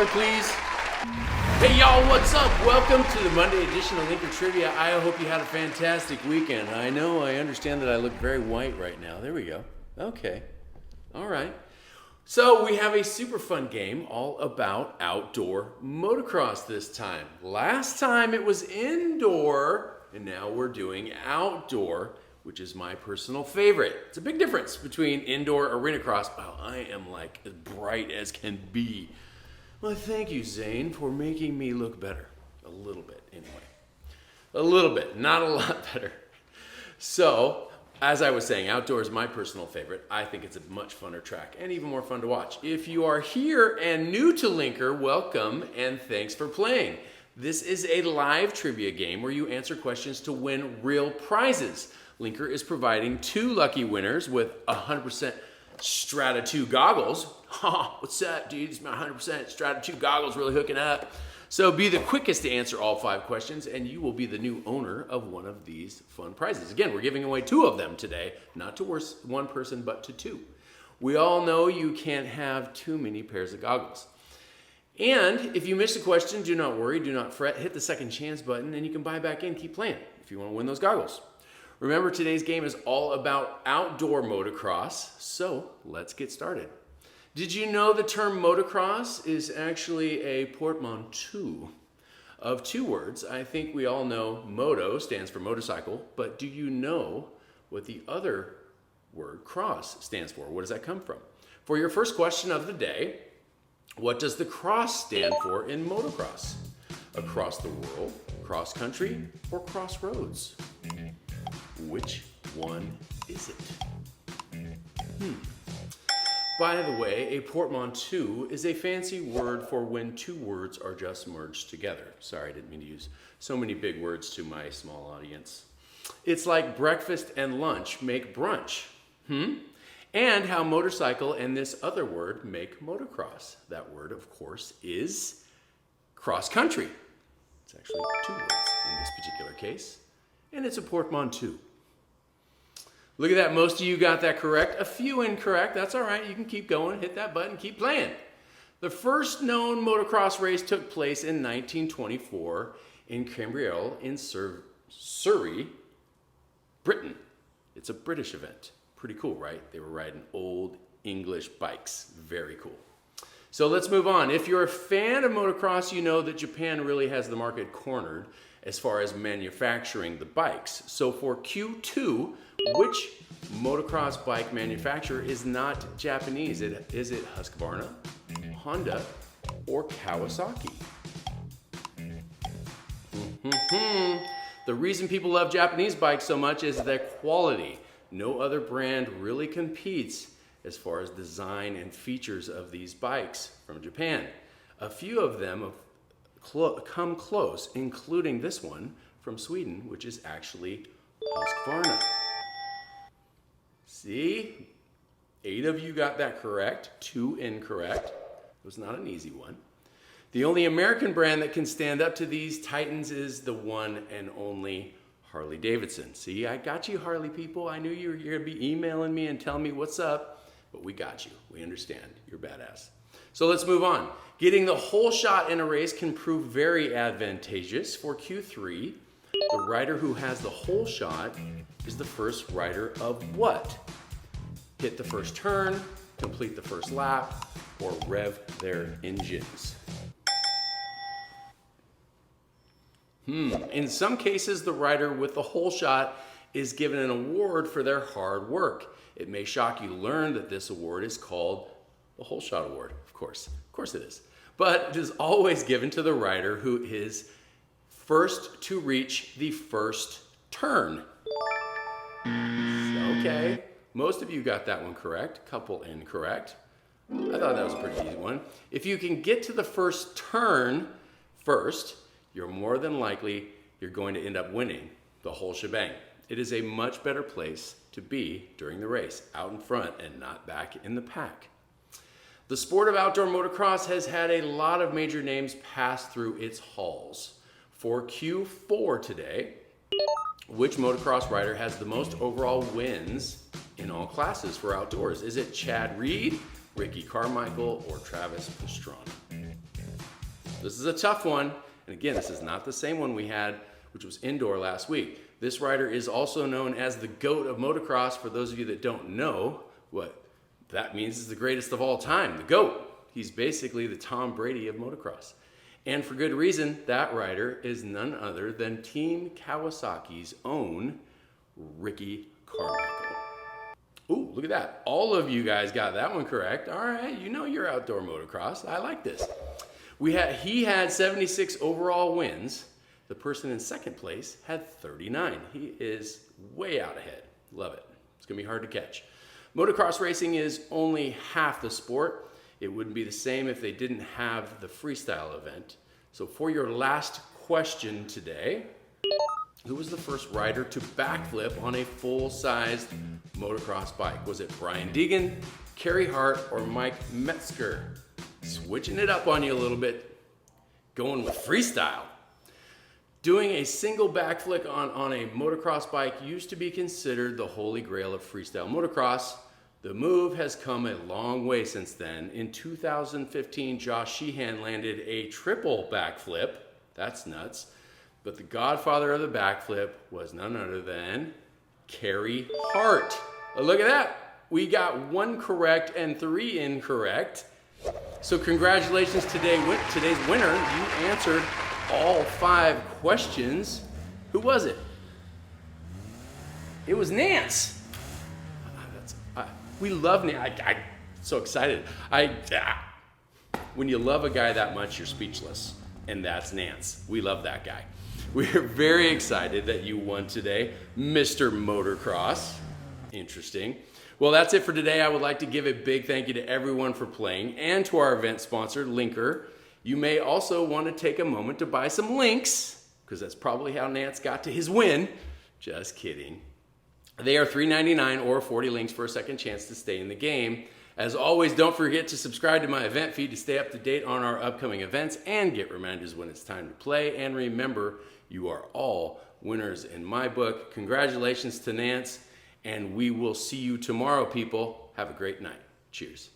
going, please. Hey y'all, what's up? Welcome to the Monday edition of Linker Trivia. I hope you had a fantastic weekend. I understand that I look very white right now. There we go. Okay. All right. So we have a super fun game all about outdoor motocross this time. Last time it was indoor, and now we're doing outdoor, which is my personal favorite. It's a big difference between indoor arena cross. Wow, I am like as bright as can be. Well, thank you, Zane, for making me look better. A little bit, anyway. A little bit, not a lot better. So, as I was saying, outdoor is my personal favorite. I think it's a much funner track and even more fun to watch. If you are here and new to Linker, welcome and thanks for playing. This is a live trivia game where you answer questions to win real prizes. Linker is providing 2 lucky winners with 100% Strata 2 goggles. Ha, what's that, dude? It's my 100% Strata 2 goggles really hooking up. So be the quickest to answer all 5 questions, and you will be the new owner of one of these fun prizes. Again, we're giving away 2 of them today, not to one person, but to 2. We all know you can't have too many pairs of goggles. And if you miss a question, do not worry, do not fret. Hit the second chance button, and you can buy back in, keep playing if you want to win those goggles. Remember, today's game is all about outdoor motocross, so let's get started. Did you know the term motocross is actually a portmanteau of 2 words? I think we all know moto stands for motorcycle, but do you know what the other word cross stands for? What does that come from? For your first question of the day, what does the cross stand for in motocross? Across the world, cross country, or crossroads? Which one is it? By the way, a portmanteau is a fancy word for when 2 words are just merged together. Sorry, I didn't mean to use so many big words to my small audience. It's like breakfast and lunch make brunch. And how motorcycle and this other word make motocross. That word, of course, is cross country. It's actually 2 words in this particular case. And it's a portmanteau. Look at that, most of you got that correct. A few incorrect, that's all right. You can keep going, hit that button, keep playing. The first known motocross race took place in 1924 in Camberwell in Surrey, Britain. It's a British event. Pretty cool, right? They were riding old English bikes. Very cool. So let's move on. If you're a fan of motocross, you know that Japan really has the market cornered as far as manufacturing the bikes. So for Q2, which motocross bike manufacturer is not Japanese? Is it Husqvarna, Honda, or Kawasaki? The reason people love Japanese bikes so much is their quality. No other brand really competes as far as design and features of these bikes from Japan. A few of them have come close, including this one from Sweden, which is actually Husqvarna. See? 8 of you got that correct, 2 incorrect. It was not an easy one. The only American brand that can stand up to these titans is the one and only Harley Davidson. See, I got you, Harley people. I knew you were going to be emailing me and telling me what's up, but we got you. We understand. You're badass. So let's move on. Getting the whole shot in a race can prove very advantageous. For Q3, the rider who has the whole shot is the first rider of what? Hit the first turn, complete the first lap, or rev their engines. In some cases, the rider with the whole shot is given an award for their hard work. It may shock you to learn that this award is called the Whole Shot Award. Of course it is. But it is always given to the rider who is first to reach the first turn. Okay, most of you got that one correct, couple incorrect. I thought that was a pretty easy one. If you can get to the first turn first, you're more than likely you're going to end up winning the whole shebang. It is a much better place to be during the race, out in front and not back in the pack. The sport of outdoor motocross has had a lot of major names pass through its halls. For Q4 today, which motocross rider has the most overall wins in all classes for outdoors? Is it Chad Reed, Ricky Carmichael, or Travis Pastrana? This is a tough one. And again, this is not the same one we had, which was indoor last week. This rider is also known as the Goat of Motocross. For those of you that don't know what that means, is the greatest of all time, the GOAT. He's basically the Tom Brady of motocross. And for good reason, that rider is none other than Team Kawasaki's own Ricky Carmichael. Ooh, look at that. All of you guys got that one correct. All right, you know your outdoor motocross. I like this. He had 76 overall wins. The person in second place had 39. He is way out ahead. Love it. It's gonna be hard to catch. Motocross racing is only half the sport. It wouldn't be the same if they didn't have the freestyle event. So for your last question today, who was the first rider to backflip on a full-sized motocross bike? Was it Brian Deegan, Kerry Hart, or Mike Metzger? Switching it up on you a little bit, going with freestyle. Doing a single backflip on a motocross bike used to be considered the holy grail of freestyle motocross. The move has come a long way since then. In 2015, Josh Sheehan landed a triple backflip. That's nuts. But the godfather of the backflip was none other than Kerry Hart. Oh, look at that. We got 1 correct and 3 incorrect. So congratulations today's winner. You answered all 5 questions. Who was it? It was Nance. We love Nance. I'm so excited. When you love a guy that much, you're speechless. And that's Nance. We love that guy. We're very excited that you won today, Mr. Motocross. Interesting. Well, that's it for today. I would like to give a big thank you to everyone for playing and to our event sponsor, Linker. You may also want to take a moment to buy some links, because that's probably how Nance got to his win. Just kidding. They are $3.99 or 40 links for a second chance to stay in the game. As always, don't forget to subscribe to my event feed to stay up to date on our upcoming events and get reminders when it's time to play. And remember, you are all winners in my book. Congratulations to Nance, and we will see you tomorrow, people. Have a great night. Cheers.